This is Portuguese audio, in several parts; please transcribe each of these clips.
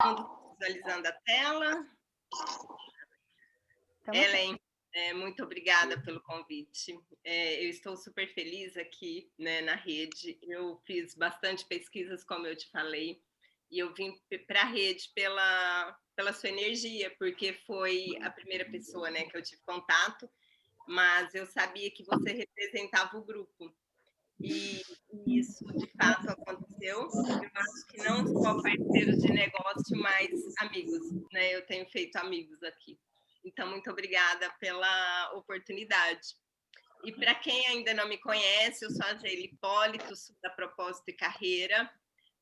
mundo visualizando a tela. Ellen, muito obrigada pelo convite. Eu estou super feliz aqui, né, na rede. Eu fiz bastante pesquisas, como eu te falei, e eu vim para a rede pela sua energia, porque foi a primeira pessoa, né, que eu tive contato, mas eu sabia que você representava o grupo. E isso, de fato, aconteceu. Eu acho que não só parceiros de negócio, mas amigos, né? Eu tenho feito amigos aqui. Então, muito obrigada pela oportunidade. E para quem ainda não me conhece, eu sou a Geila Hipólito, sou da Propósito e Carreira,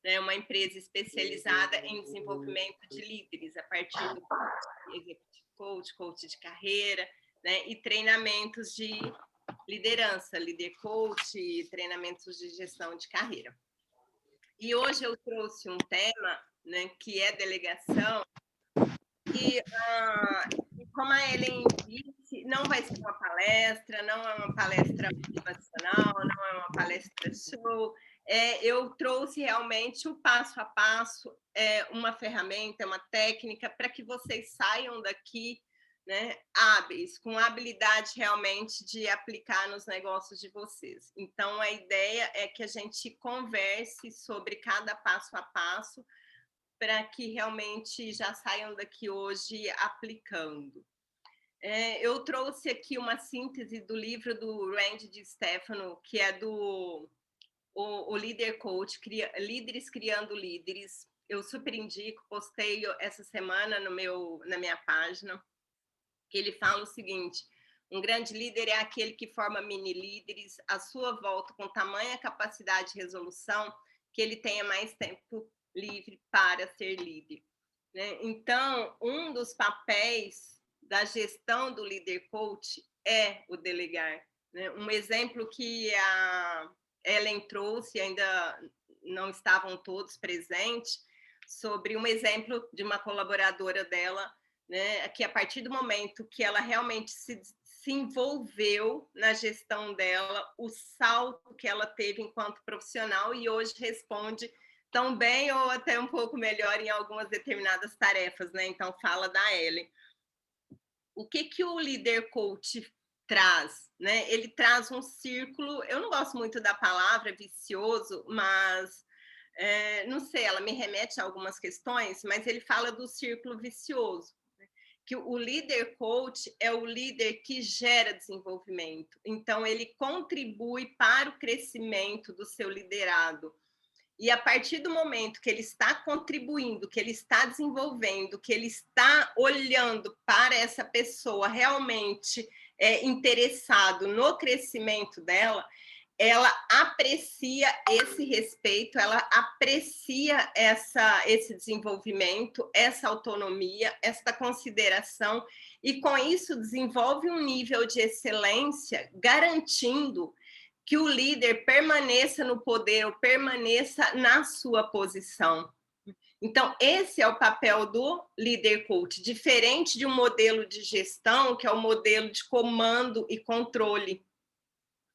né? Uma empresa especializada em desenvolvimento de líderes, a partir do executive coach, coach de carreira, né? E treinamentos de liderança, líder coach, treinamentos de gestão de carreira. E hoje eu trouxe um tema, né, que é delegação, e como a Ellen disse, não vai ser uma palestra, não é uma palestra motivacional, não é uma palestra show, eu trouxe realmente o passo a passo, uma ferramenta, uma técnica, para que vocês saiam daqui, né, hábeis, com habilidade realmente de aplicar nos negócios de vocês. Então, a ideia é que a gente converse sobre cada passo a passo, para que realmente já saiam daqui hoje aplicando. Eu trouxe aqui uma síntese do livro do Randy DiStefano, que é do o Líder Coach, Líderes Criando Líderes. Eu super indico, postei essa semana na minha página, que ele fala o seguinte: um grande líder é aquele que forma mini-líderes à sua volta com tamanha capacidade de resolução que ele tenha mais tempo livre para ser líder. Né? Então, um dos papéis da gestão do líder coach é o delegar. Né? Um exemplo que a Ellen trouxe, ainda não estavam todos presentes, sobre um exemplo de uma colaboradora dela, né, que a partir do momento que ela realmente se envolveu na gestão dela, o salto que ela teve enquanto profissional, e hoje responde tão bem ou até um pouco melhor em algumas determinadas tarefas, né? Então, fala da Ellen. O que o líder coach traz, né? Ele traz um círculo, eu não gosto muito da palavra vicioso, mas não sei, ela me remete a algumas questões, mas ele fala do círculo vicioso, né? Que o líder coach é o líder que gera desenvolvimento, então ele contribui para o crescimento do seu liderado. E a partir do momento que ele está contribuindo, que ele está desenvolvendo, que ele está olhando para essa pessoa realmente interessado no crescimento dela, ela aprecia esse respeito, ela aprecia esse desenvolvimento, essa autonomia, essa consideração, e com isso desenvolve um nível de excelência, garantindo que o líder permaneça no poder ou permaneça na sua posição. Então, esse é o papel do líder coach, diferente de um modelo de gestão, que é o modelo de comando e controle,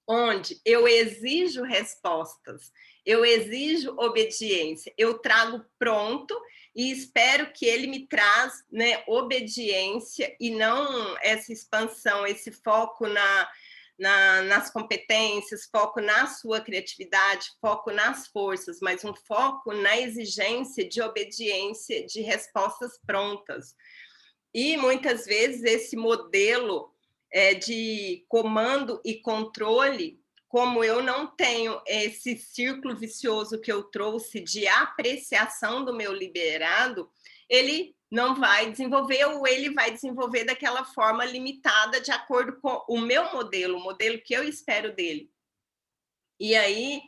onde eu exijo respostas, eu exijo obediência, eu trago pronto e espero que ele me traz, né, obediência e não essa expansão, esse foco nas competências, foco na sua criatividade, foco nas forças, mas um foco na exigência de obediência, de respostas prontas. E muitas vezes esse modelo de comando e controle, como eu não tenho esse círculo vicioso que eu trouxe de apreciação do meu liderado, ele não vai desenvolver, ou ele vai desenvolver daquela forma limitada, de acordo com o meu modelo, o modelo que eu espero dele. E aí,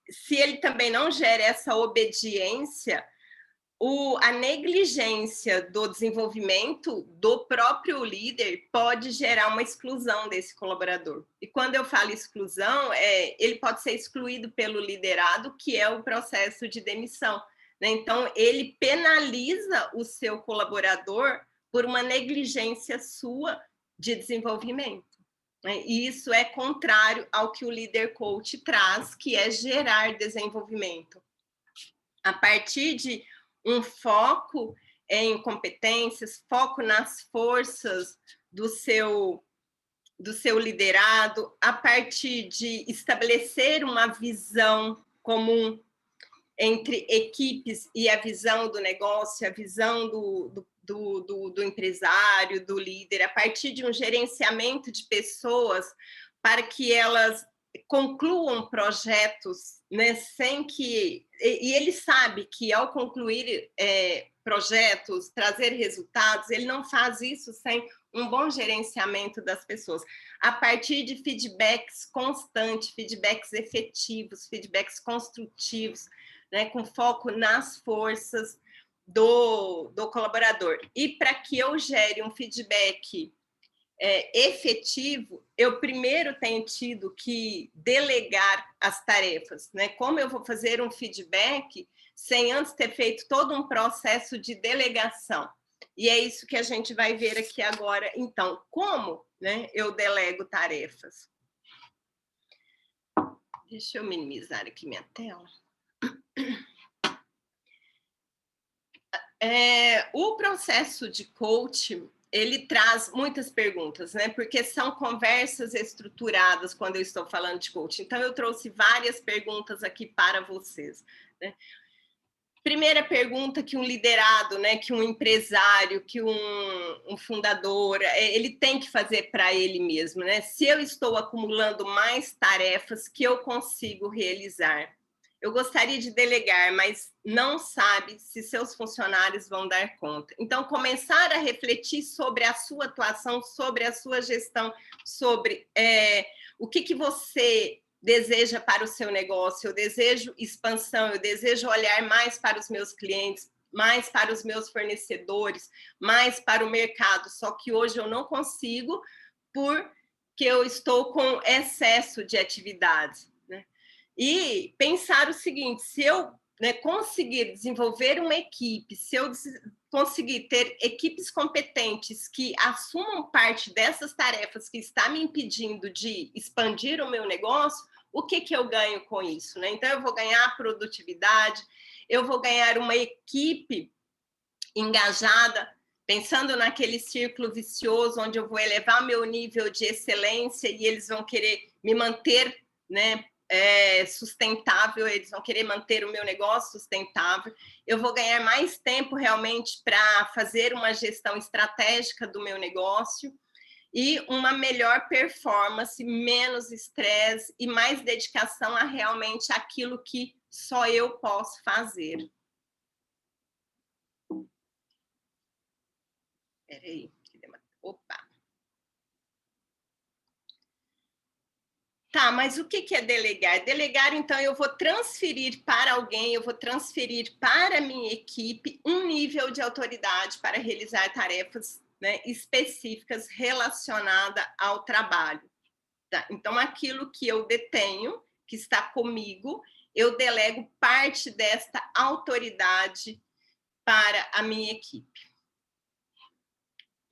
se ele também não gera essa obediência, a negligência do desenvolvimento do próprio líder pode gerar uma exclusão desse colaborador. E quando eu falo exclusão, ele pode ser excluído pelo liderado, que é o processo de demissão, né? Então, ele penaliza o seu colaborador por uma negligência sua de desenvolvimento. E isso é contrário ao que o líder coach traz, que é gerar desenvolvimento. A partir de um foco em competências, foco nas forças do seu liderado, a partir de estabelecer uma visão comum entre equipes e a visão do negócio, a visão do empresário, do líder, a partir de um gerenciamento de pessoas para que elas concluam projetos, né, sem que... E ele sabe que, ao concluir projetos, trazer resultados, ele não faz isso sem um bom gerenciamento das pessoas, a partir de feedbacks constantes, feedbacks efetivos, feedbacks construtivos, né, com foco nas forças do colaborador. E para que eu gere um feedback efetivo, eu primeiro tenho tido que delegar as tarefas, né? Como eu vou fazer um feedback sem antes ter feito todo um processo de delegação? E é isso que a gente vai ver aqui agora. Então, como, né, eu delego tarefas? Deixa eu minimizar aqui minha tela. O processo de coaching, ele traz muitas perguntas, né? Porque são conversas estruturadas quando eu estou falando de coaching. Então, eu trouxe várias perguntas aqui para vocês, né? Primeira pergunta que um liderado, né, que um empresário, que um fundador, ele tem que fazer para ele mesmo, né? Se eu estou acumulando mais tarefas que eu consigo realizar, eu gostaria de delegar, mas não sabe se seus funcionários vão dar conta. Então, começar a refletir sobre a sua atuação, sobre a sua gestão, sobre o que você deseja para o seu negócio. Eu desejo expansão, eu desejo olhar mais para os meus clientes, mais para os meus fornecedores, mais para o mercado, só que hoje eu não consigo porque eu estou com excesso de atividades, né? E pensar o seguinte, se eu, né, conseguir desenvolver uma equipe, se eu conseguir ter equipes competentes que assumam parte dessas tarefas que está me impedindo de expandir o meu negócio, o que eu ganho com isso, né? Então, eu vou ganhar produtividade, eu vou ganhar uma equipe engajada, pensando naquele círculo vicioso onde eu vou elevar meu nível de excelência e eles vão querer me manter, né, sustentável, eles vão querer manter o meu negócio sustentável, eu vou ganhar mais tempo realmente para fazer uma gestão estratégica do meu negócio e uma melhor performance, menos estresse e mais dedicação a realmente aquilo que só eu posso fazer. Peraí. Opa. Tá, mas o que é delegar? Delegar, então, eu vou transferir para alguém, eu vou transferir para a minha equipe um nível de autoridade para realizar tarefas, né, específicas relacionadas ao trabalho. Tá? Então, aquilo que eu detenho, que está comigo, eu delego parte desta autoridade para a minha equipe.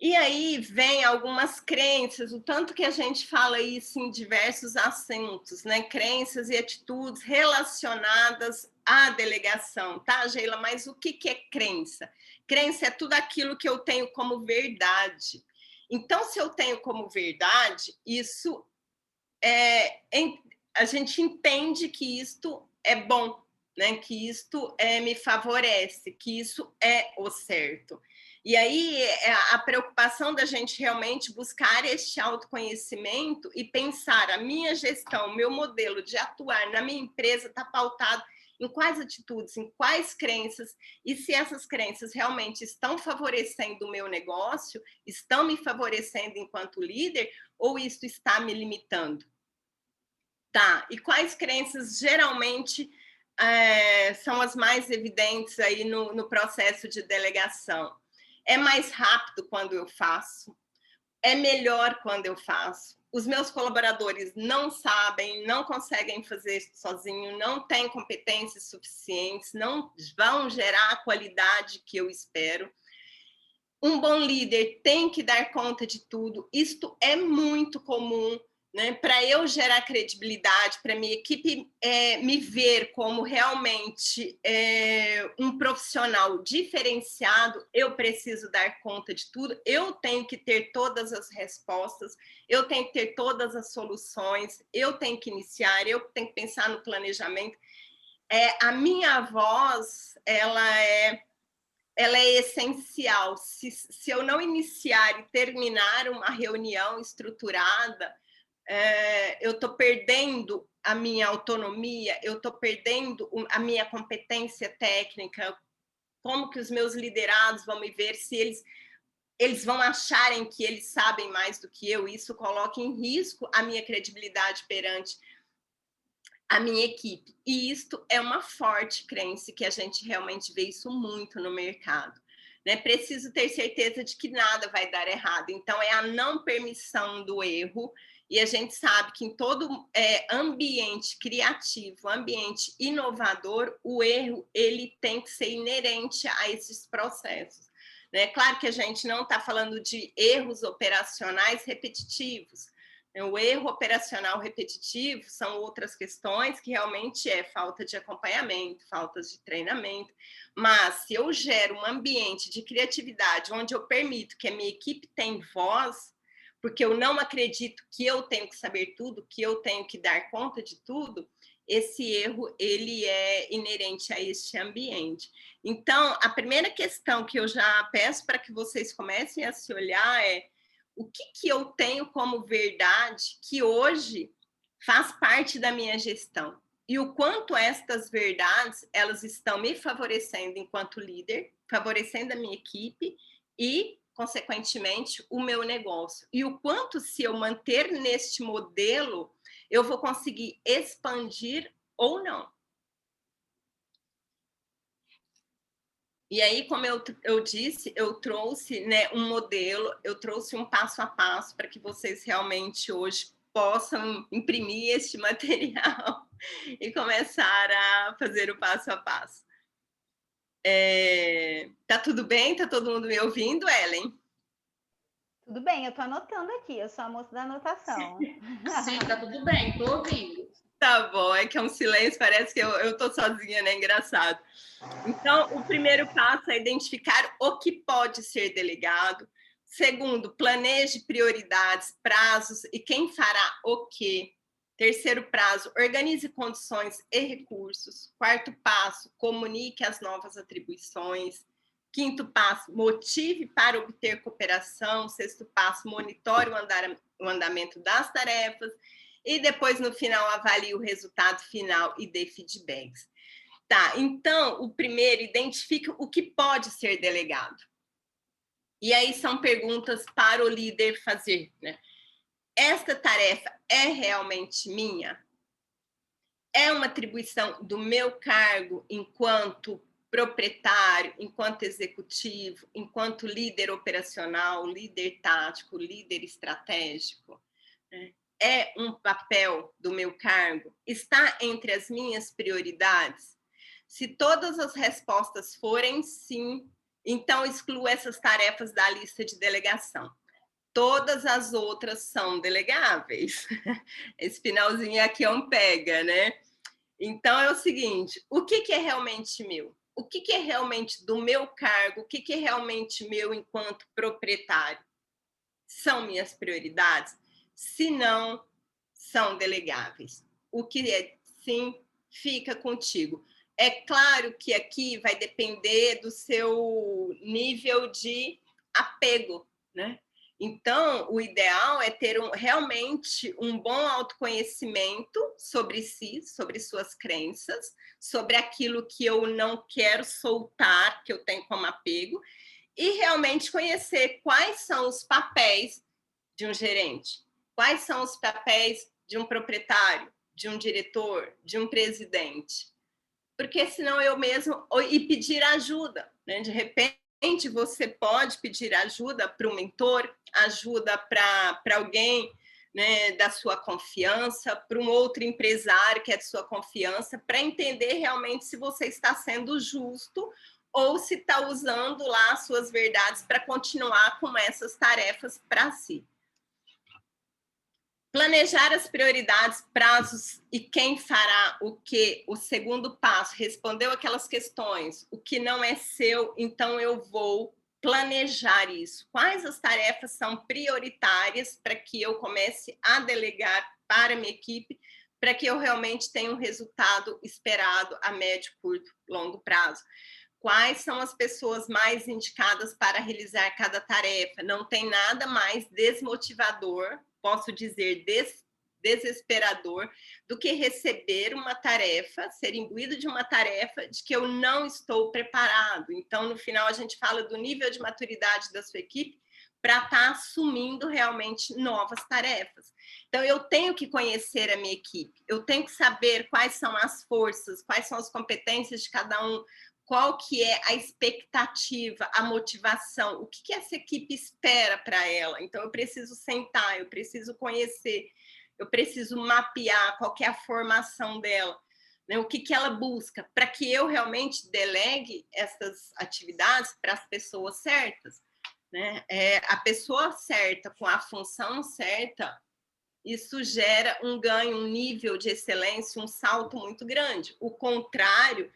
E aí vem algumas crenças, o tanto que a gente fala isso em diversos assuntos, né? Crenças e atitudes relacionadas à delegação, tá, Geila? Mas o que é crença? Crença é tudo aquilo que eu tenho como verdade. Então, se eu tenho como verdade, isso a gente entende que isto é bom, né? Que isto me favorece, que isso é o certo. E aí a preocupação da gente realmente buscar este autoconhecimento e pensar a minha gestão, o meu modelo de atuar na minha empresa está pautado em quais atitudes, em quais crenças, e se essas crenças realmente estão favorecendo o meu negócio, estão me favorecendo enquanto líder, ou isso está me limitando? Tá, e quais crenças geralmente são as mais evidentes aí no processo de delegação? É mais rápido quando eu faço? É melhor quando eu faço? Os meus colaboradores não sabem, não conseguem fazer sozinho, não têm competências suficientes, não vão gerar a qualidade que eu espero. Um bom líder tem que dar conta de tudo. Isto é muito comum né, para eu gerar credibilidade, para minha equipe me ver como realmente um profissional diferenciado, eu preciso dar conta de tudo, eu tenho que ter todas as respostas, eu tenho que ter todas as soluções, eu tenho que iniciar, eu tenho que pensar no planejamento. A minha voz, ela é essencial. Se eu não iniciar e terminar uma reunião estruturada, eu estou perdendo a minha autonomia, eu estou perdendo a minha competência técnica. Como que os meus liderados vão me ver se eles vão acharem que eles sabem mais do que eu? Isso coloca em risco a minha credibilidade perante a minha equipe. E isto é uma forte crença, que a gente realmente vê isso muito no mercado. Né? Preciso ter certeza de que nada vai dar errado. Então, é a não permissão do erro. E a gente sabe que em todo ambiente criativo, ambiente inovador, o erro ele tem que ser inerente a esses processos. Né? Claro que a gente não está falando de erros operacionais repetitivos. O erro operacional repetitivo são outras questões que realmente é falta de acompanhamento, falta de treinamento. Mas se eu gero um ambiente de criatividade onde eu permito que a minha equipe tenha voz, porque eu não acredito que eu tenho que saber tudo, que eu tenho que dar conta de tudo, esse erro ele é inerente a este ambiente. Então, a primeira questão que eu já peço para que vocês comecem a se olhar é: o que eu tenho como verdade que hoje faz parte da minha gestão? E o quanto estas verdades, elas estão me favorecendo enquanto líder, favorecendo a minha equipe e, consequentemente, o meu negócio. E o quanto, se eu manter neste modelo, eu vou conseguir expandir ou não. E aí, como eu disse, eu trouxe, né, um modelo, eu trouxe um passo a passo para que vocês realmente hoje possam imprimir este material e começar a fazer o passo a passo. Tá tudo bem? Tá todo mundo me ouvindo, Ellen? Tudo bem, eu estou anotando aqui, eu sou a moça da anotação. Sim, tá tudo bem, tô ouvindo. Tá bom, é que é um silêncio, parece que eu tô sozinha, né? Engraçado. Então, o primeiro passo é identificar o que pode ser delegado. Segundo, planeje prioridades, prazos e quem fará o quê. Terceiro prazo, organize condições e recursos. Quarto passo, comunique as novas atribuições. Quinto passo, motive para obter cooperação. Sexto passo, monitore o andamento das tarefas. E depois, no final, avalie o resultado final e dê feedbacks. Tá, então, o primeiro, identifique o que pode ser delegado. E aí são perguntas para o líder fazer, né? Esta tarefa é realmente minha? É uma atribuição do meu cargo enquanto proprietário, enquanto executivo, enquanto líder operacional, líder tático, líder estratégico? É um papel do meu cargo? Está entre as minhas prioridades? Se todas as respostas forem sim, então exclua essas tarefas da lista de delegação. Todas as outras são delegáveis. Esse finalzinho aqui é um pega, né? Então é o seguinte: o que é realmente meu? O que é realmente do meu cargo? O que é realmente meu enquanto proprietário? São minhas prioridades? Se não, são delegáveis. O que é sim, fica contigo. É claro que aqui vai depender do seu nível de apego, né? Então, o ideal é ter realmente um bom autoconhecimento sobre si, sobre suas crenças, sobre aquilo que eu não quero soltar, que eu tenho como apego, e realmente conhecer quais são os papéis de um gerente, quais são os papéis de um proprietário, de um diretor, de um presidente. Porque senão eu mesmo... E pedir ajuda, né? De repente você pode pedir ajuda para um mentor, ajuda para alguém, né, da sua confiança, para um outro empresário que é de sua confiança, para entender realmente se você está sendo justo ou se está usando lá as suas verdades para continuar com essas tarefas para si. Planejar as prioridades, prazos e quem fará o quê. O segundo passo, respondeu aquelas questões. O que não é seu, então eu vou planejar isso. Quais as tarefas são prioritárias para que eu comece a delegar para a minha equipe, para que eu realmente tenha um resultado esperado a médio, curto, longo prazo. Quais são as pessoas mais indicadas para realizar cada tarefa? Não tem nada mais desmotivador, posso dizer desesperador, do que receber uma tarefa, ser imbuído de uma tarefa de que eu não estou preparado. Então, no final, a gente fala do nível de maturidade da sua equipe para estar assumindo realmente novas tarefas. Então, eu tenho que conhecer a minha equipe, eu tenho que saber quais são as forças, quais são as competências de cada um, qual que é a expectativa, a motivação, o que essa equipe espera para ela. Então, eu preciso sentar, eu preciso conhecer, eu preciso mapear qual que é a formação dela, né? O que ela busca, para que eu realmente delegue essas atividades para as pessoas certas, né? A pessoa certa, com a função certa, isso gera um ganho, um nível de excelência, um salto muito grande. O contrário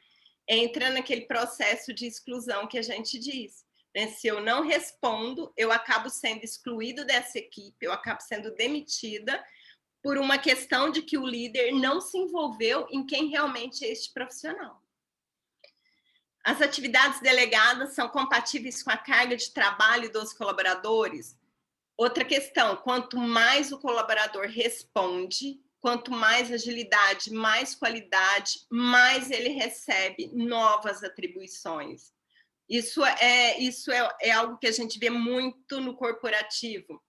entra naquele processo de exclusão que a gente diz, né? Se eu não respondo, eu acabo sendo excluído dessa equipe, eu acabo sendo demitida por uma questão de que o líder não se envolveu em quem realmente é este profissional. As atividades delegadas são compatíveis com a carga de trabalho dos colaboradores? Outra questão, quanto mais o colaborador responde, quanto mais agilidade, mais qualidade, mais ele recebe novas atribuições. Isso é algo que a gente vê muito no corporativo.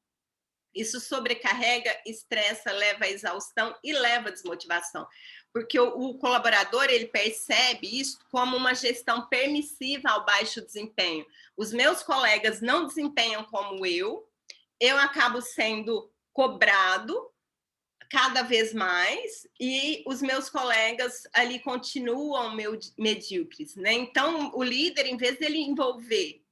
Isso sobrecarrega, estressa, leva à exaustão e leva à desmotivação. Porque o colaborador, ele percebe isso como uma gestão permissiva ao baixo desempenho. Os meus colegas não desempenham como eu acabo sendo cobrado cada vez mais e os meus colegas ali continuam medíocres, né? Então, o líder, em vez dele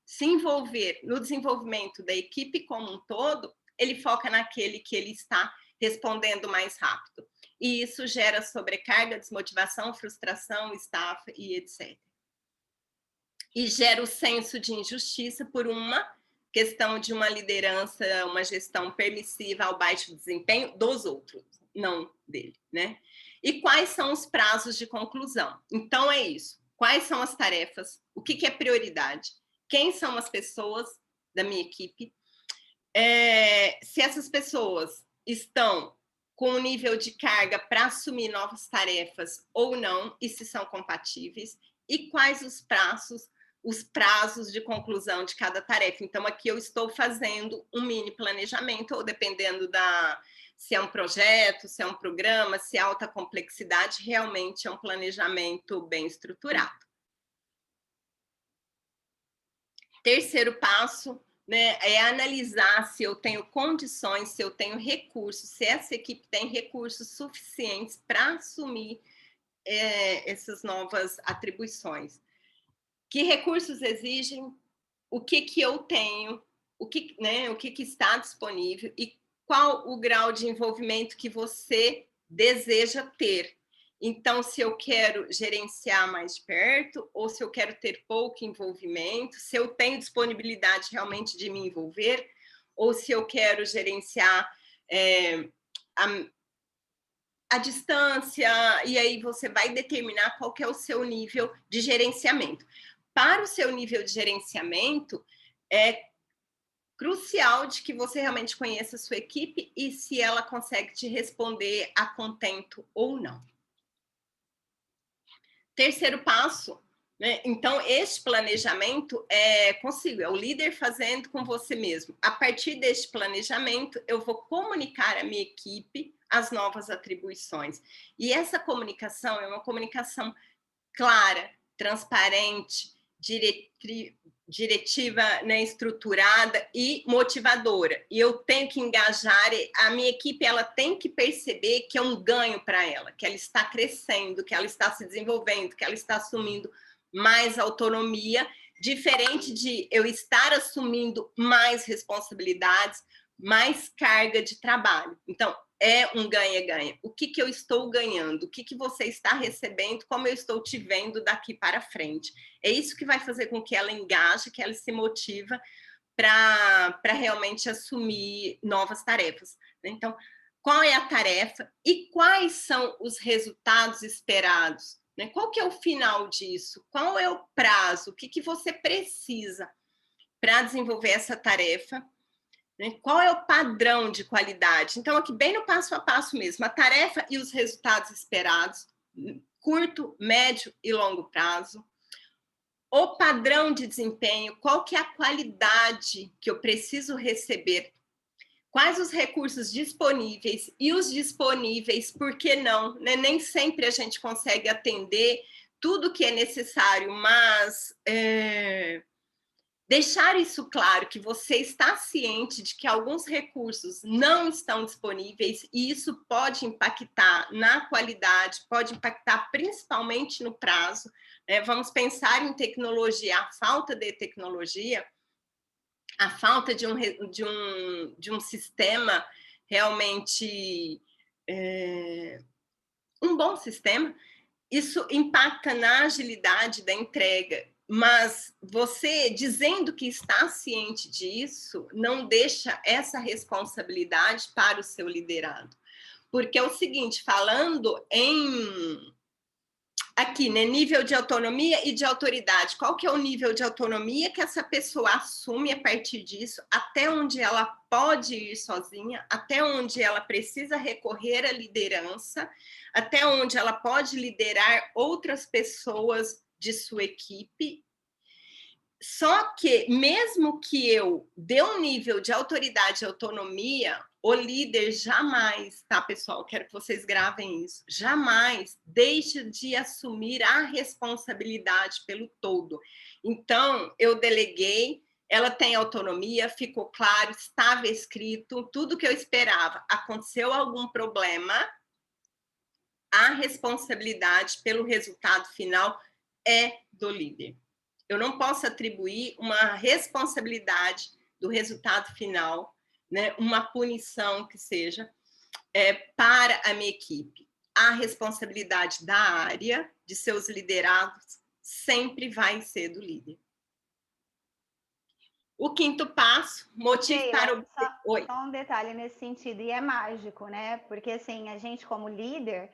se envolver no desenvolvimento da equipe como um todo, ele foca naquele que ele está respondendo mais rápido. E isso gera sobrecarga, desmotivação, frustração, estafa e etc. E gera o senso de injustiça por uma questão de uma liderança, uma gestão permissiva ao baixo desempenho dos outros, não dele, né? E quais são os prazos de conclusão? Então, é isso. Quais são as tarefas? O que é prioridade? Quem são as pessoas da minha equipe? Se essas pessoas estão com um nível de carga para assumir novas tarefas ou não, e se são compatíveis, e quais os prazos de conclusão de cada tarefa. Então, aqui eu estou fazendo um mini planejamento, ou dependendo se é um projeto, se é um programa, se é alta complexidade, realmente é um planejamento bem estruturado. Terceiro passo, né, é analisar se eu tenho condições, se eu tenho recursos, se essa equipe tem recursos suficientes para assumir essas novas atribuições. Que recursos exigem, o que eu tenho, o que está disponível e qual o grau de envolvimento que você deseja ter. Então, se eu quero gerenciar mais de perto ou se eu quero ter pouco envolvimento, se eu tenho disponibilidade realmente de me envolver ou se eu quero gerenciar a distância, e aí você vai determinar qual que é o seu nível de gerenciamento. Para o seu nível de gerenciamento, é crucial de que você realmente conheça a sua equipe e se ela consegue te responder a contento ou não. Terceiro passo, né? Então, este planejamento é consigo, é o líder fazendo com você mesmo. A partir deste planejamento, eu vou comunicar à minha equipe as novas atribuições. E essa comunicação é uma comunicação clara, transparente, diretiva, né, estruturada e motivadora. E eu tenho que engajar, a minha equipe ela tem que perceber que é um ganho para ela, que ela está crescendo, que ela está se desenvolvendo, que ela está assumindo mais autonomia, diferente de eu estar assumindo mais responsabilidades, mais carga de trabalho. Então, é um ganha-ganha. O que eu estou ganhando? O que você está recebendo? Como eu estou te vendo daqui para frente? É isso que vai fazer com que ela engaje, que ela se motiva para realmente assumir novas tarefas. Então, qual é a tarefa e quais são os resultados esperados? Qual que é o final disso? Qual é o prazo? O que você precisa para desenvolver essa tarefa? Qual é o padrão de qualidade? Então, aqui bem no passo a passo mesmo, a tarefa e os resultados esperados, curto, médio e longo prazo. O padrão de desempenho, qual que é a qualidade que eu preciso receber? Quais os recursos disponíveis e os disponíveis, por que não? Nem sempre a gente consegue atender tudo que é necessário, mas deixar isso claro, que você está ciente de que alguns recursos não estão disponíveis e isso pode impactar na qualidade, pode impactar principalmente no prazo. Vamos pensar em tecnologia, a falta de tecnologia, a falta de um sistema realmente, um bom sistema, isso impacta na agilidade da entrega. Mas você dizendo que está ciente disso, não deixa essa responsabilidade para o seu liderado. Porque é o seguinte, falando aqui, nível de autonomia e de autoridade. Qual que é o nível de autonomia que essa pessoa assume a partir disso, até onde ela pode ir sozinha, até onde ela precisa recorrer à liderança, até onde ela pode liderar outras pessoas de sua equipe. Só que, mesmo que eu dê um nível de autoridade e autonomia, o líder jamais, tá, pessoal? Quero que vocês gravem isso. Jamais deixe de assumir a responsabilidade pelo todo. Então, eu deleguei, ela tem autonomia, ficou claro, estava escrito, tudo que eu esperava. Aconteceu algum problema, a responsabilidade pelo resultado final é do líder. Eu não posso atribuir uma responsabilidade do resultado final, uma punição que seja, para a minha equipe. A responsabilidade da área, de seus liderados, sempre vai ser do líder. O quinto passo, motivo para... Só um detalhe nesse sentido, e é mágico, né? Porque, assim, a gente como líder...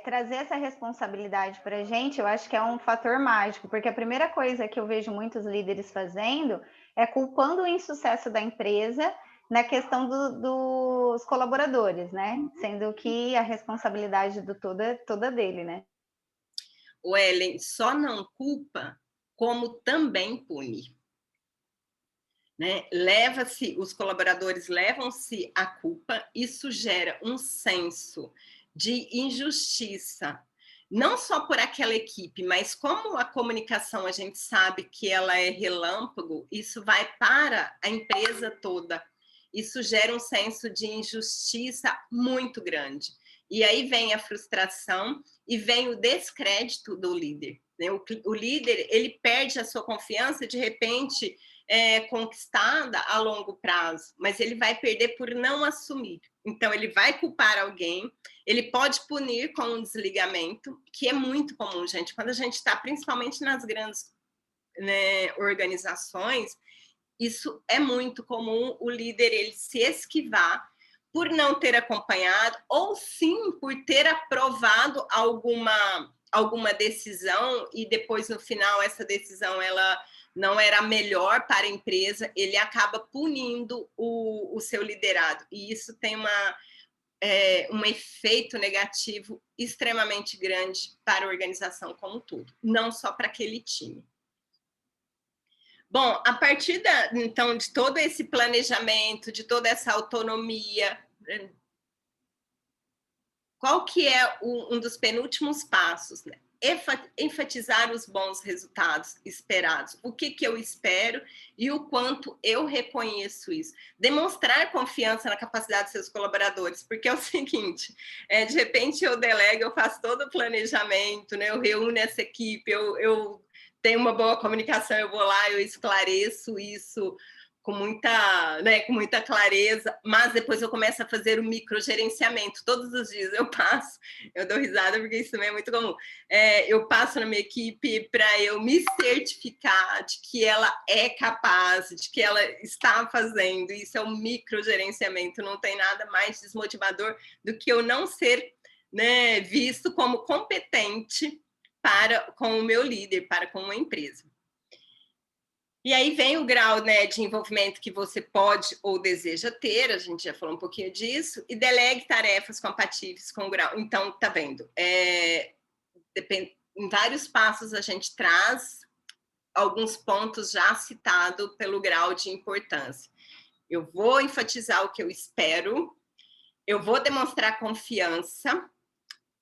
trazer essa responsabilidade para a gente, eu acho que é um fator mágico, porque a primeira coisa que eu vejo muitos líderes fazendo é culpando o insucesso da empresa na questão dos colaboradores, né? Sendo que a responsabilidade do todo é toda dele, né? O Ellen só não culpa, como também pune. Leva-se, os colaboradores levam-se a culpa, isso gera um senso de injustiça, não só por aquela equipe, mas como a comunicação a gente sabe que ela é relâmpago, isso vai para a empresa toda. Isso gera um senso de injustiça muito grande. E aí vem a frustração e vem o descrédito do líder. O líder, ele perde a sua confiança, de repente, conquistada a longo prazo, mas ele vai perder por não assumir. Então, ele vai culpar alguém, ele pode punir com um desligamento, que é muito comum, gente. Quando a gente está, principalmente nas grandes organizações, isso é muito comum, o líder ele se esquivar por não ter acompanhado, ou sim por ter aprovado alguma decisão e depois, no final, essa decisão ela não era melhor para a empresa, ele acaba punindo o seu liderado. E isso tem um efeito negativo extremamente grande para a organização como um todo, não só para aquele time. Bom, a partir então, de todo esse planejamento, de toda essa autonomia, qual que é um dos penúltimos passos? Enfatizar os bons resultados esperados. O que eu espero e o quanto eu reconheço isso. Demonstrar confiança na capacidade dos seus colaboradores, porque é o seguinte, de repente eu delego, eu faço todo o planejamento, eu reúno essa equipe, eu tenho uma boa comunicação, eu vou lá, eu esclareço isso com muita clareza, mas depois eu começo a fazer o microgerenciamento. Todos os dias eu passo, eu dou risada porque isso também é muito comum. Eu passo na minha equipe para eu me certificar de que ela é capaz, de que ela está fazendo. Isso é um microgerenciamento. Não tem nada mais desmotivador do que eu não ser, né, visto como competente com o meu líder, para com uma empresa. E aí vem o grau, né, de envolvimento que você pode ou deseja ter, a gente já falou um pouquinho disso, e delegue tarefas compatíveis com o grau. Então, tá vendo? Em vários passos a gente traz alguns pontos já citados pelo grau de importância. Eu vou enfatizar o que eu espero, eu vou demonstrar confiança,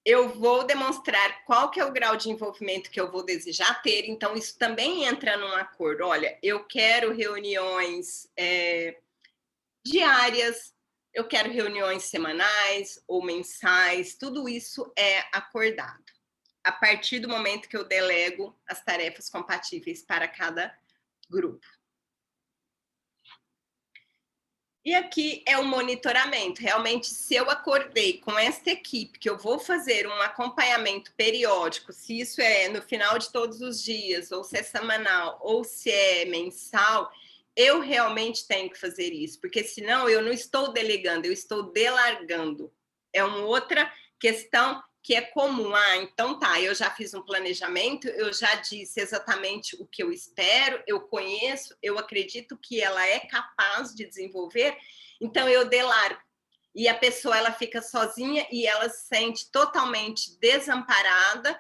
eu vou demonstrar qual que é o grau de envolvimento que eu vou desejar ter, então isso também entra num acordo. Olha, eu quero reuniões diárias, eu quero reuniões semanais ou mensais, tudo isso é acordado. A partir do momento que eu delego as tarefas compatíveis para cada grupo. E aqui é o monitoramento. Realmente, se eu acordei com esta equipe que eu vou fazer um acompanhamento periódico, se isso é no final de todos os dias, ou se é semanal, ou se é mensal, eu realmente tenho que fazer isso, porque senão eu não estou delegando, eu estou delargando. É uma outra questão que é comum. Então tá, eu já fiz um planejamento, eu já disse exatamente o que eu espero, eu conheço, eu acredito que ela é capaz de desenvolver, então eu delargo. E a pessoa, ela fica sozinha e ela se sente totalmente desamparada,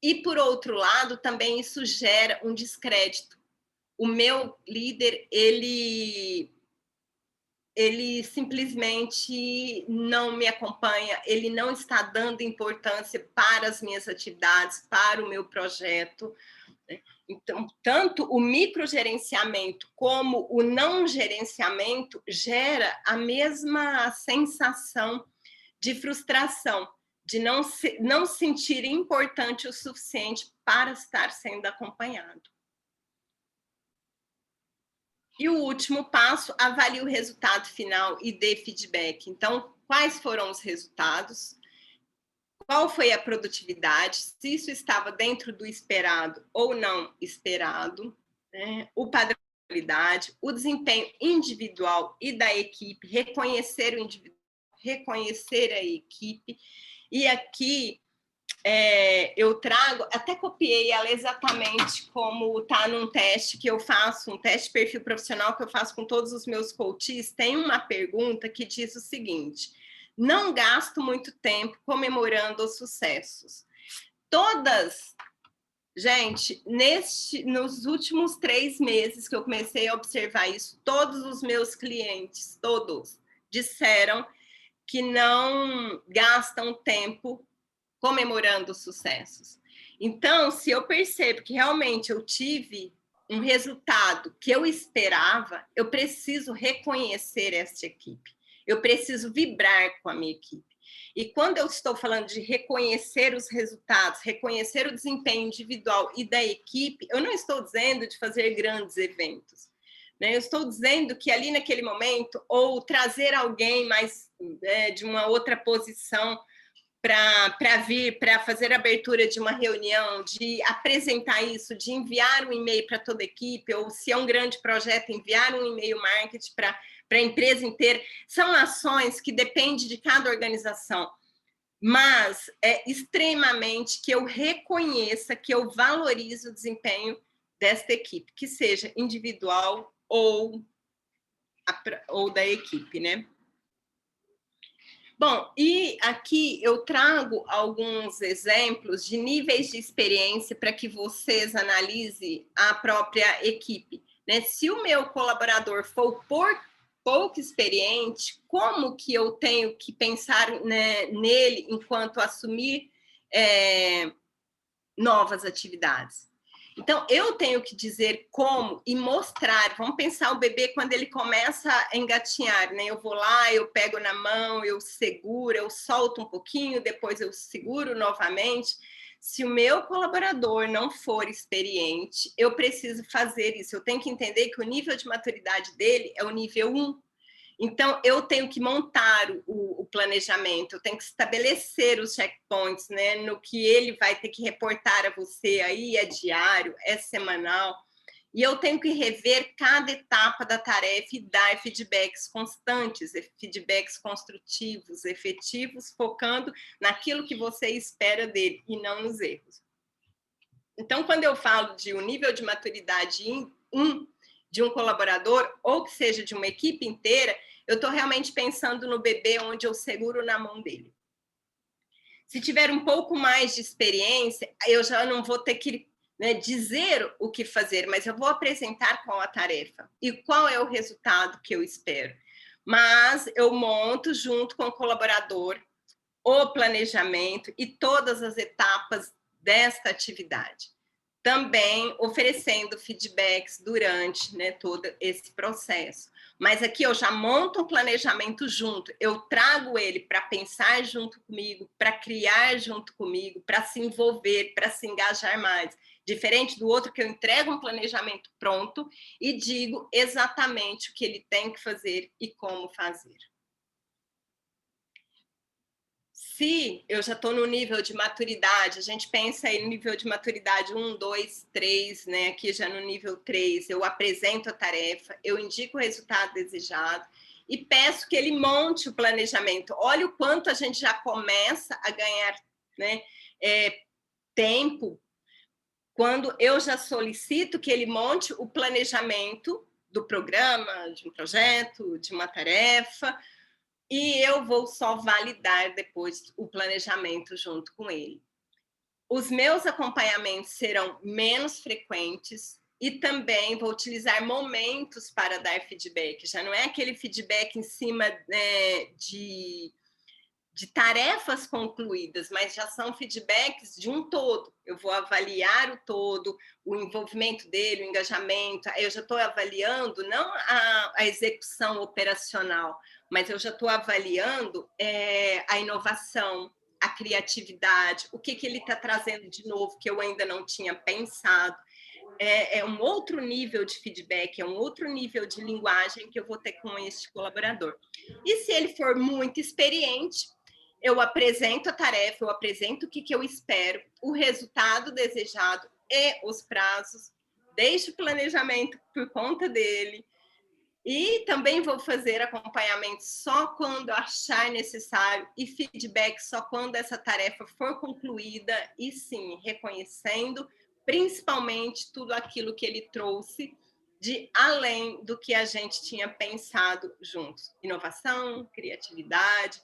e por outro lado, também isso gera um descrédito. O meu líder, ele simplesmente não me acompanha, ele não está dando importância para as minhas atividades, para o meu projeto. Então, tanto o microgerenciamento como o não gerenciamento gera a mesma sensação de frustração, de não sentir importante o suficiente para estar sendo acompanhado. E o último passo, avalie o resultado final e dê feedback. Então, quais foram os resultados? Qual foi a produtividade? Se isso estava dentro do esperado ou não esperado, né? O padrão de qualidade, o desempenho individual e da equipe, reconhecer o individual, reconhecer a equipe. E aqui eu trago, até copiei ela exatamente como está num teste que eu faço, um teste de perfil profissional que eu faço com todos os meus coaches. Tem uma pergunta que diz o seguinte: não gasto muito tempo comemorando os sucessos. Gente, nos últimos 3 meses que eu comecei a observar isso, todos os meus clientes, todos, disseram que não gastam tempo comemorando os sucessos. Então, se eu percebo que realmente eu tive um resultado que eu esperava, eu preciso reconhecer essa equipe. Eu preciso vibrar com a minha equipe. E quando eu estou falando de reconhecer os resultados, reconhecer o desempenho individual e da equipe, eu não estou dizendo de fazer grandes eventos, né? Eu estou dizendo que ali naquele momento, ou trazer alguém mais de uma outra posição para vir, para fazer a abertura de uma reunião, de apresentar isso, de enviar um e-mail para toda a equipe, ou se é um grande projeto, enviar um e-mail marketing para a empresa inteira. São ações que dependem de cada organização, mas é extremamente que eu reconheça, que eu valorize o desempenho desta equipe, que seja individual ou da equipe, né? Bom, e aqui eu trago alguns exemplos de níveis de experiência para que vocês analisem a própria equipe, né? Se o meu colaborador for pouco experiente, como que eu tenho que pensar, né, nele enquanto assumir novas atividades? Então, eu tenho que dizer como e mostrar. Vamos pensar o bebê quando ele começa a engatinhar, né? Eu vou lá, eu pego na mão, eu seguro, eu solto um pouquinho, depois eu seguro novamente. Se o meu colaborador não for experiente, eu preciso fazer isso. Eu tenho que entender que o nível de maturidade dele é o nível 1. Então, eu tenho que montar o planejamento, eu tenho que estabelecer os checkpoints, né, no que ele vai ter que reportar a você, aí é diário, é semanal, e eu tenho que rever cada etapa da tarefa e dar feedbacks constantes, feedbacks construtivos, efetivos, focando naquilo que você espera dele e não nos erros. Então, quando eu falo de um nível de maturidade de um colaborador, ou que seja de uma equipe inteira, eu estou realmente pensando no bebê onde eu seguro na mão dele. Se tiver um pouco mais de experiência, eu já não vou ter que, né, dizer o que fazer, mas eu vou apresentar qual a tarefa e qual é o resultado que eu espero. Mas eu monto junto com o colaborador o planejamento e todas as etapas desta atividade. Também oferecendo feedbacks durante, né, todo esse processo. Mas aqui eu já monto um planejamento junto, eu trago ele para pensar junto comigo, para criar junto comigo, para se envolver, para se engajar mais. Diferente do outro que eu entrego um planejamento pronto e digo exatamente o que ele tem que fazer e como fazer. Se eu já estou no nível de maturidade, a gente pensa aí no nível de maturidade 1, 2, 3, né? Aqui já no nível 3, eu apresento a tarefa, eu indico o resultado desejado e peço que ele monte o planejamento. Olha o quanto a gente já começa a ganhar, né, tempo quando eu já solicito que ele monte o planejamento do programa, de um projeto, de uma tarefa, e eu vou só validar depois o planejamento junto com ele. Os meus acompanhamentos serão menos frequentes e também vou utilizar momentos para dar feedback. Já não é aquele feedback em cima, né, de tarefas concluídas, mas já são feedbacks de um todo. Eu vou avaliar o todo, o envolvimento dele, o engajamento. Eu já estou avaliando não a execução operacional, mas eu já estou avaliando a inovação, a criatividade, o que ele está trazendo de novo que eu ainda não tinha pensado. É um outro nível de feedback, é um outro nível de linguagem que eu vou ter com este colaborador. E se ele for muito experiente, eu apresento a tarefa, eu apresento o que eu espero, o resultado desejado e os prazos, deixo o planejamento por conta dele, e também vou fazer acompanhamento só quando achar necessário e feedback só quando essa tarefa for concluída e sim, reconhecendo principalmente tudo aquilo que ele trouxe de além do que a gente tinha pensado juntos. Inovação, criatividade,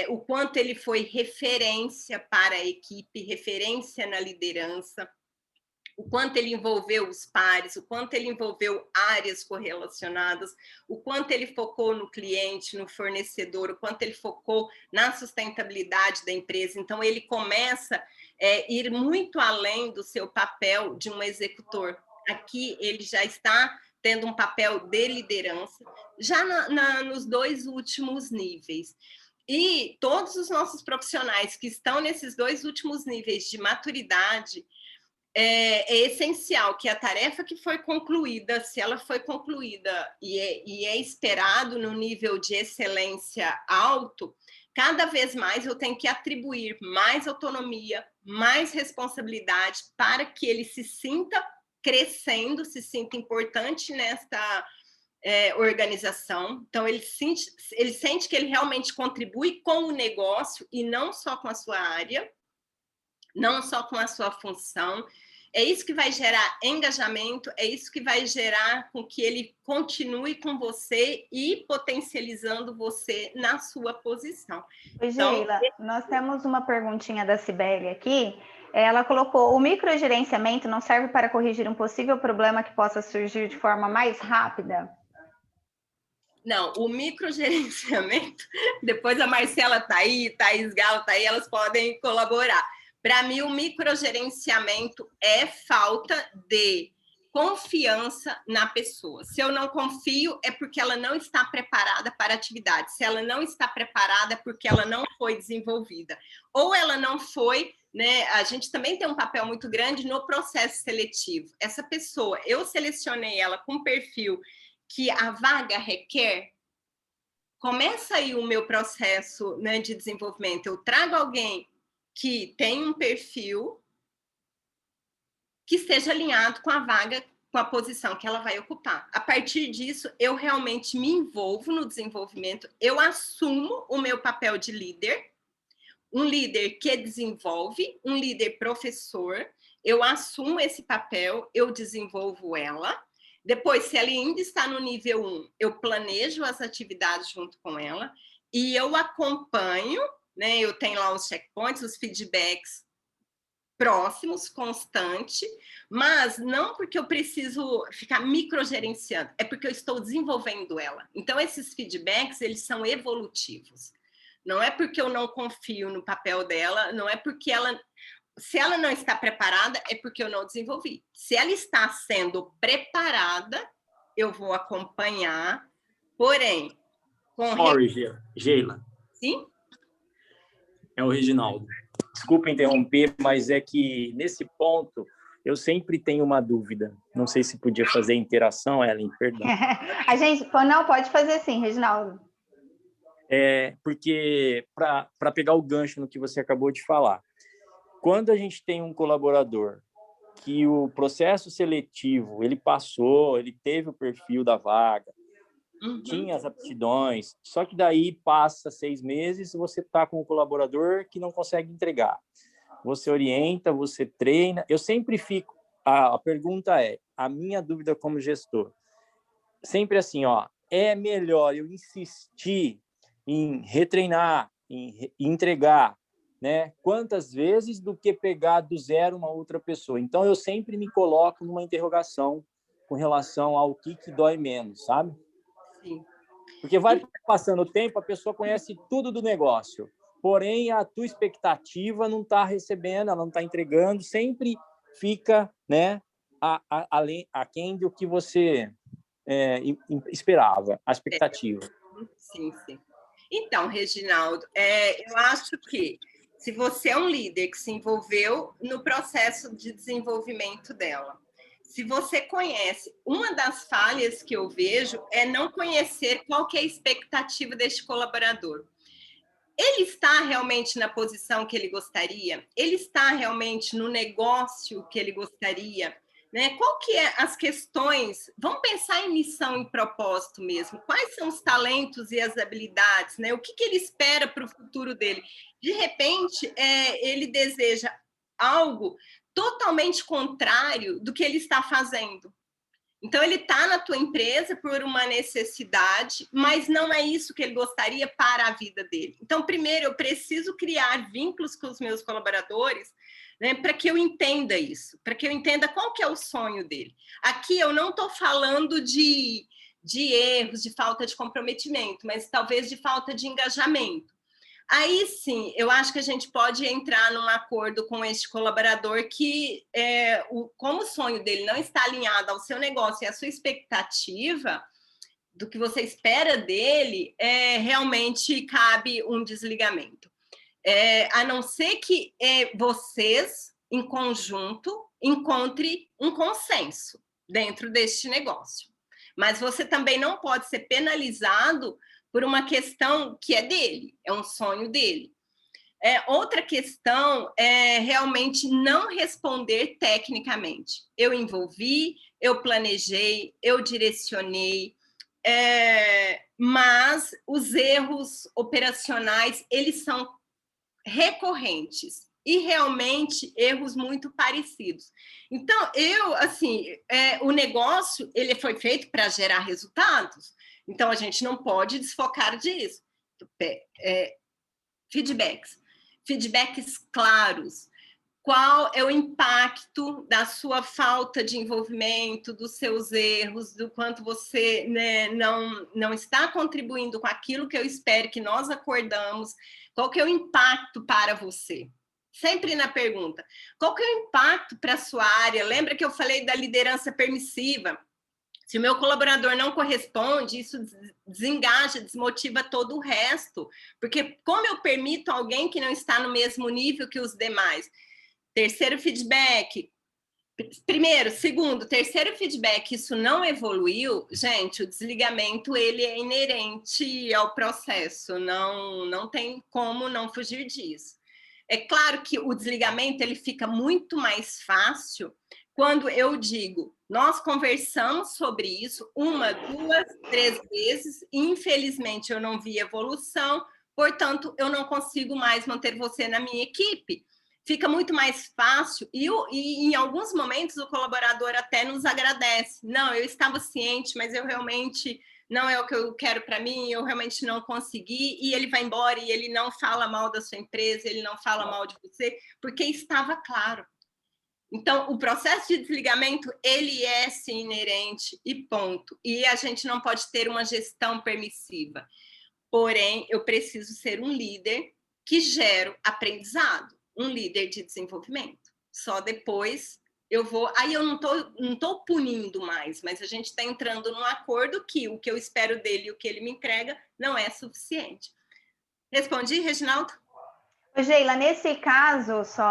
o quanto ele foi referência para a equipe, referência na liderança, o quanto ele envolveu os pares, o quanto ele envolveu áreas correlacionadas, o quanto ele focou no cliente, no fornecedor, o quanto ele focou na sustentabilidade da empresa. Então, ele começa a ir muito além do seu papel de um executor. Aqui, ele já está tendo um papel de liderança, já nos 2 últimos níveis. E todos os nossos profissionais que estão nesses 2 últimos níveis de maturidade, é essencial que a tarefa que foi concluída, se ela foi concluída e é esperado no nível de excelência alto, cada vez mais eu tenho que atribuir mais autonomia, mais responsabilidade para que ele se sinta crescendo, se sinta importante nesta organização. Então, ele sente que ele realmente contribui com o negócio e não só com a sua área, não só com a sua função. É isso que vai gerar engajamento, é isso que vai gerar com que ele continue com você e potencializando você na sua posição. Oi, Geila, nós temos uma perguntinha da Cibele aqui. Ela colocou: o microgerenciamento não serve para corrigir um possível problema que possa surgir de forma mais rápida? Não, o microgerenciamento, depois a Marcela está aí, Thaís Galo está aí, elas podem colaborar. Para mim, o microgerenciamento é falta de confiança na pessoa. Se eu não confio, é porque ela não está preparada para a atividade. Se ela não está preparada, é porque ela não foi desenvolvida. Ou ela não foi né, a gente também tem um papel muito grande no processo seletivo. Essa pessoa, eu selecionei ela com um perfil que a vaga requer, começa aí o meu processo, né, de desenvolvimento. Eu trago alguém que tem um perfil que esteja alinhado com a vaga, com a posição que ela vai ocupar. A partir disso, eu realmente me envolvo no desenvolvimento, eu assumo o meu papel de líder, um líder que desenvolve, um líder professor, eu assumo esse papel, eu desenvolvo ela. Depois, se ela ainda está no nível 1, eu planejo as atividades junto com ela e eu acompanho, né? Eu tenho lá os checkpoints, os feedbacks próximos, constante, mas não porque eu preciso ficar microgerenciando, é porque eu estou desenvolvendo ela. Então, esses feedbacks, eles são evolutivos. Não é porque eu não confio no papel dela, não é porque ela... Se ela não está preparada, é porque eu não desenvolvi. Se ela está sendo preparada, eu vou acompanhar, porém... Sorry, Geila. Sim? É o Reginaldo. Desculpa interromper, mas é que nesse ponto eu sempre tenho uma dúvida. Não sei se podia fazer interação, Ellen, perdão. A gente, não, pode fazer sim, Reginaldo. Porque, para pegar o gancho no que você acabou de falar, quando a gente tem um colaborador que o processo seletivo, ele passou, ele teve o perfil da vaga, tinha as aptidões, só que daí passa 6 meses e você está com um colaborador que não consegue entregar. Você orienta, você treina. Eu sempre fico... A pergunta é, a minha dúvida como gestor, sempre assim, ó, é melhor eu insistir em retreinar, em entregar, né? Quantas vezes do que pegar do zero uma outra pessoa. Então, eu sempre me coloco numa interrogação com relação ao que dói menos, sabe? Sim. Porque vai passando o tempo, a pessoa conhece tudo do negócio, porém a tua expectativa não está recebendo, ela não está entregando, sempre fica, né, aquém do que você esperava, a expectativa. Sim, sim. Então, Reginaldo, eu acho que se você é um líder que se envolveu no processo de desenvolvimento dela, se você conhece, uma das falhas que eu vejo é não conhecer qual que é a expectativa deste colaborador. Ele está realmente na posição que ele gostaria? Ele está realmente no negócio que ele gostaria? Né? Qual que é as questões? Vamos pensar em missão e propósito mesmo. Quais são os talentos e as habilidades? Né? O que ele espera para o futuro dele? De repente, ele deseja algo totalmente contrário do que ele está fazendo. Então, ele está na tua empresa por uma necessidade, mas não é isso que ele gostaria para a vida dele. Então, primeiro, eu preciso criar vínculos com os meus colaboradores, né, para que eu entenda isso, para que eu entenda qual que é o sonho dele. Aqui eu não estou falando de erros, de falta de comprometimento, mas talvez de falta de engajamento. Aí sim, eu acho que a gente pode entrar num acordo com este colaborador que, como o sonho dele não está alinhado ao seu negócio e à sua expectativa do que você espera dele, realmente cabe um desligamento. A não ser que vocês, em conjunto, encontrem um consenso dentro deste negócio. Mas você também não pode ser penalizado por uma questão que é dele, é um sonho dele. Outra questão é realmente não responder tecnicamente. Eu envolvi, eu planejei, eu direcionei, mas os erros operacionais, eles são recorrentes e realmente erros muito parecidos. Então, o negócio, ele foi feito para gerar resultados, então a gente não pode desfocar disso. Feedbacks claros. Qual é o impacto da sua falta de envolvimento, dos seus erros, do quanto você, né, não está contribuindo com aquilo que eu espero que nós acordamos? Qual que é o impacto para você? Sempre na pergunta. Qual que é o impacto para a sua área? Lembra que eu falei da liderança permissiva? Se o meu colaborador não corresponde, isso desengaja, desmotiva todo o resto. Porque como eu permito alguém que não está no mesmo nível que os demais? Terceiro feedback. Primeiro, segundo, terceiro feedback, isso não evoluiu, gente, o desligamento ele é inerente ao processo, não tem como não fugir disso. É claro que o desligamento ele fica muito mais fácil quando eu digo, nós conversamos sobre isso 1, 2, 3 vezes, e infelizmente eu não vi evolução, portanto, eu não consigo mais manter você na minha equipe. Fica muito mais fácil e em alguns momentos o colaborador até nos agradece. Não, eu estava ciente, mas eu realmente não é o que eu quero para mim, eu realmente não consegui, e ele vai embora e ele não fala mal da sua empresa, ele não fala mal de você, porque estava claro. Então, o processo de desligamento, ele é sim inerente e ponto. E a gente não pode ter uma gestão permissiva. Porém, eu preciso ser um líder que gera aprendizado. Um líder de desenvolvimento. Só depois eu vou... Aí eu não tô punindo mais, mas a gente está entrando num acordo que o que eu espero dele e o que ele me entrega não é suficiente. Respondi, Reginaldo? Geila, nesse caso, só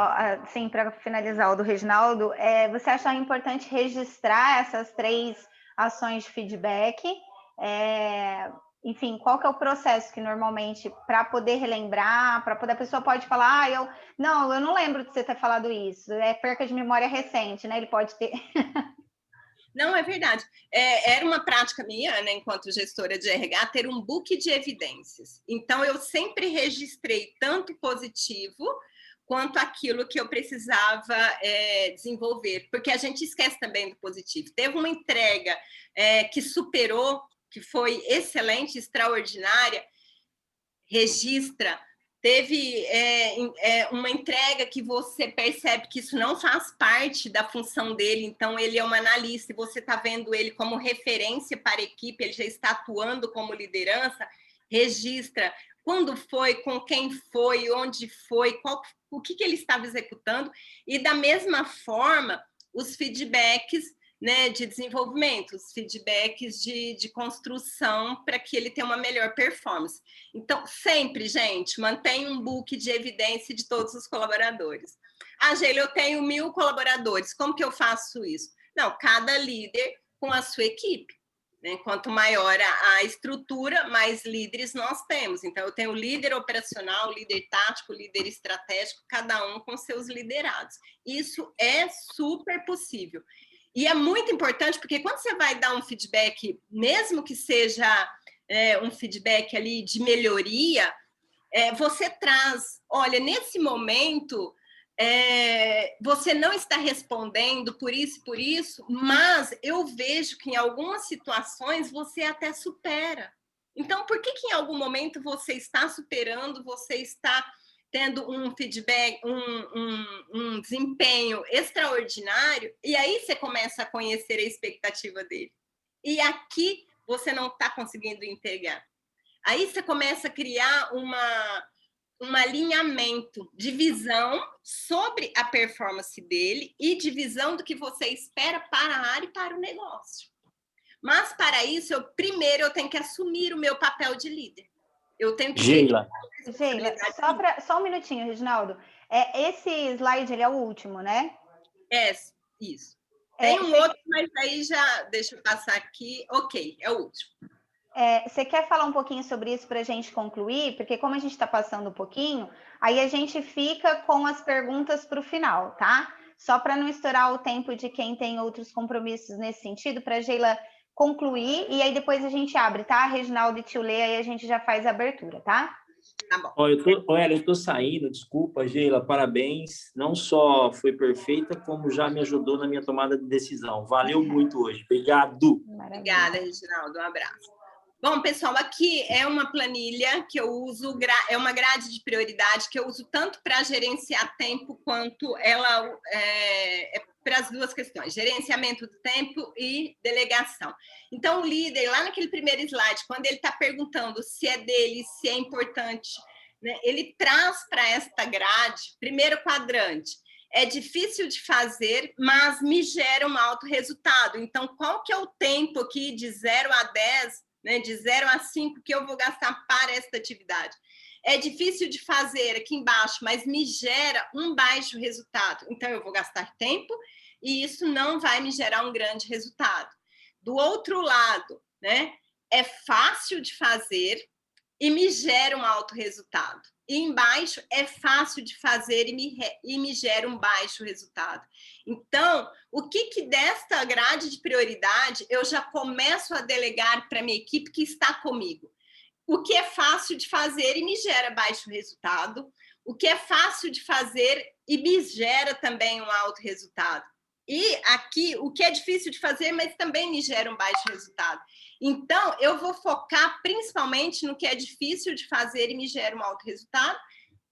assim, para finalizar o do Reginaldo, você acha importante registrar essas 3 ações de feedback? Enfim, qual que é o processo que normalmente, para poder relembrar, para poder a pessoa pode falar, eu não lembro de você ter falado isso, é perca de memória recente, né? Ele pode ter. Não, é verdade. Era uma prática minha, né, enquanto gestora de RH, ter um book de evidências. Então, eu sempre registrei tanto positivo quanto aquilo que eu precisava desenvolver, porque a gente esquece também do positivo. Teve uma entrega que superou, que foi excelente, extraordinária, registra. Teve uma entrega que você percebe que isso não faz parte da função dele, então ele é um analista e você está vendo ele como referência para a equipe, ele já está atuando como liderança, registra quando foi, com quem foi, onde foi, o que ele estava executando, e da mesma forma, os feedbacks, né, de desenvolvimento, os feedbacks de construção para que ele tenha uma melhor performance. Então, sempre, gente, mantenha um book de evidência de todos os colaboradores. Geila, eu tenho 1000 colaboradores, como que eu faço isso? Não, cada líder com a sua equipe. Né? Quanto maior a estrutura, mais líderes nós temos. Então, eu tenho líder operacional, líder tático, líder estratégico, cada um com seus liderados. Isso é super possível. E é muito importante, porque quando você vai dar um feedback, mesmo que seja um feedback ali de melhoria, você traz, olha, nesse momento, você não está respondendo por isso, mas eu vejo que em algumas situações você até supera. Então, por que em algum momento você está superando, você está tendo um feedback, um desempenho extraordinário, e aí você começa a conhecer a expectativa dele. E aqui você não está conseguindo entregar. Aí você começa a criar um alinhamento de visão sobre a performance dele e de visão do que você espera para a área e para o negócio. Mas, para isso, primeiro eu tenho que assumir o meu papel de líder. Eu tenho que... Geila, só um minutinho, Reginaldo. Esse slide, ele é o último, né? Isso. Tem um outro, mas aí já... Deixa eu passar aqui. Ok, é o último. Você quer falar um pouquinho sobre isso para a gente concluir? Porque como a gente está passando um pouquinho, aí a gente fica com as perguntas para o final, tá? Só para não estourar o tempo de quem tem outros compromissos nesse sentido, para a Geila concluir, e aí depois a gente abre, tá? Reginaldo e Tio Lê, aí a gente já faz a abertura, tá? Tá bom. Eu tô saindo, desculpa, Geila, parabéns. Não só foi perfeita, como já me ajudou na minha tomada de decisão. Valeu muito hoje. Obrigado. Maravilha. Obrigada, Reginaldo. Um abraço. Bom, pessoal, aqui é uma planilha que eu uso, é uma grade de prioridade que eu uso tanto para gerenciar tempo quanto ela para as duas questões, gerenciamento do tempo e delegação. Então, o líder, lá naquele primeiro slide, quando ele está perguntando se é dele, se é importante, né, ele traz para esta grade, primeiro quadrante, é difícil de fazer, mas me gera um alto resultado. Então, qual que é o tempo aqui de 0 a 10, né, de 0 a 5 que eu vou gastar para esta atividade? É difícil de fazer aqui embaixo, mas me gera um baixo resultado. Então, eu vou gastar tempo e isso não vai me gerar um grande resultado. Do outro lado, né, é fácil de fazer e me gera um alto resultado. E embaixo é fácil de fazer e me gera um baixo resultado. Então, o que desta grade de prioridade eu já começo a delegar para a minha equipe que está comigo? O que é fácil de fazer e me gera baixo resultado, o que é fácil de fazer e me gera também um alto resultado. E aqui, o que é difícil de fazer, mas também me gera um baixo resultado. Então, eu vou focar principalmente no que é difícil de fazer e me gera um alto resultado.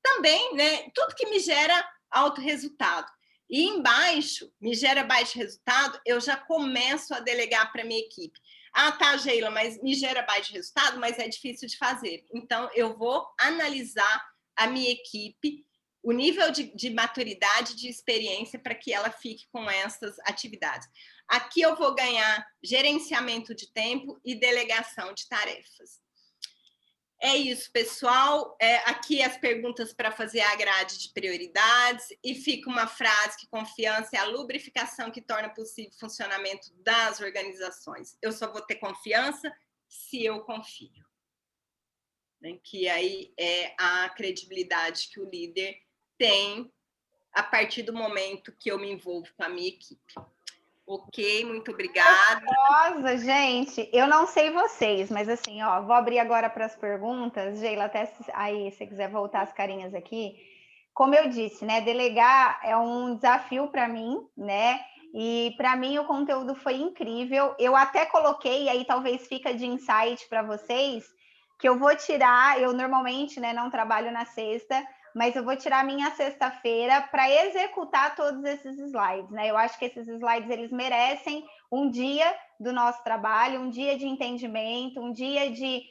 Também, né, tudo que me gera alto resultado. E embaixo, me gera baixo resultado, eu já começo a delegar para a minha equipe. Ah, tá, Geila, mas me gera baixo resultado, mas é difícil de fazer. Então, eu vou analisar a minha equipe, o nível de maturidade, de experiência, para que ela fique com essas atividades. Aqui eu vou ganhar gerenciamento de tempo e delegação de tarefas. É isso, pessoal. Aqui as perguntas para fazer a grade de prioridades e fica uma frase que confiança é a lubrificação que torna possível o funcionamento das organizações. Eu só vou ter confiança se eu confio. Né? Que aí é a credibilidade que o líder tem a partir do momento que eu me envolvo com a minha equipe. Ok, muito obrigada. Nossa, gente, eu não sei vocês, mas assim, ó, vou abrir agora para as perguntas. Geila, até aí, se quiser voltar as carinhas aqui. Como eu disse, né, delegar é um desafio para mim, né? E para mim o conteúdo foi incrível. Eu até coloquei, aí talvez fica de insight para vocês, que eu vou tirar, eu normalmente, né, não trabalho na sexta, mas eu vou tirar minha sexta-feira para executar todos esses slides, né? Eu acho que esses slides, eles merecem um dia do nosso trabalho, um dia de entendimento, um dia de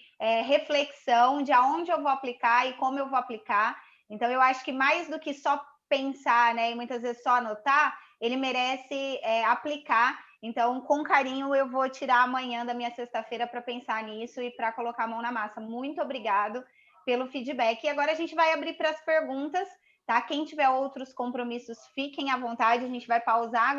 reflexão de aonde eu vou aplicar e como eu vou aplicar. Então, eu acho que mais do que só pensar, né, e muitas vezes só anotar, ele merece aplicar. Então, com carinho, eu vou tirar amanhã da minha sexta-feira para pensar nisso e para colocar a mão na massa. Muito obrigado pelo feedback. E agora a gente vai abrir para as perguntas, tá? Quem tiver outros compromissos, fiquem à vontade, a gente vai pausar a